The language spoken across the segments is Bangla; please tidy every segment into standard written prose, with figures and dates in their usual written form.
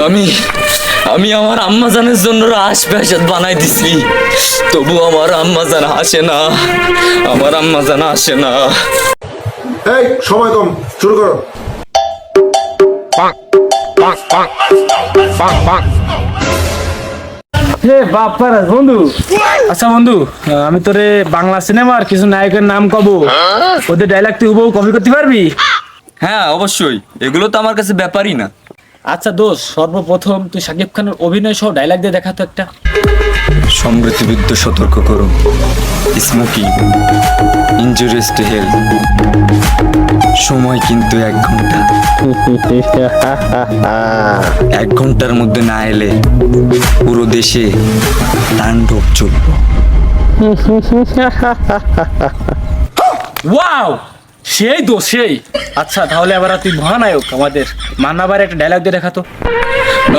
আমি আমি আমার আম্মাজানের জন্য রাজপ্রাসাদ বানাই দিছি, তবু আমার আম্মাজান আসে না, আমার আম্মাজান আসে না। এই সময় কম, শুরু করো। হে বাপ্পারা বন্ধু। আচ্ছা বন্ধু, আমি তোরে বাংলা সিনেমার কিছু নায়কের নাম কব, ওদের ডায়লগ তুই হুবহু কপি করতে পারবি? হ্যাঁ অবশ্যই, এগুলো তো আমার কাছে ব্যাপারই না। আচ্ছা দোষ, সর্বপ্রথম তুই শাকিব খানের অভিনয় সহ ডায়লগ দিয়ে দেখাতো একটা। সমৃদ্ধ বিদ্য সতর্ক করুন, স্মোকিং ইনজুরিয়াস টু হেলথ, সময় কিন্তু 1 ঘন্টা। 1 ঘন্টার মধ্যে না এলে পুরো দেশে তাণ্ডব চলবে। ওয়াও, সেই দোষ সেই। আচ্ছা তাহলে এবার তুই মহানায়ক আমাদের মান্নাবার একটা ডায়লগ দিয়ে দেখাতো।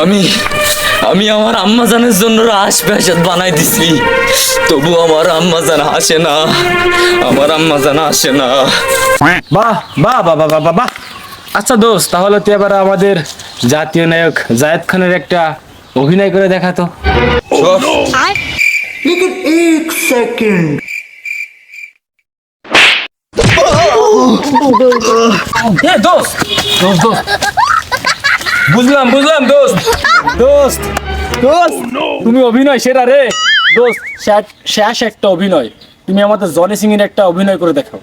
আমি আমি আমার আম্মাজানের জন্য রাজপ্রাসাদ বানাই দিছি, তবু আমার আম্মাজান আসে না, আমার আম্মাজান আসে না। বাহ বাহ বাহ বাহ বাহ বাহ। আচ্ছা দোস্ত, তাহলে তুই এবার আমাদের জাতীয় নায়ক জায়েদ খানের একটা অভিনয় করে দেখাতো। लेकिन 1 सेकंड। দোস্ত দোস্ত দোস্ত বুঝলাম বুঝলাম দোস্ত দোস্ত দোস্ত তুমি অভিনয় সেরা রে দোস্ত। শেষ একটা অভিনয়, তুমি আমাদের জনি সিং এর একটা অভিনয় করে দেখাও।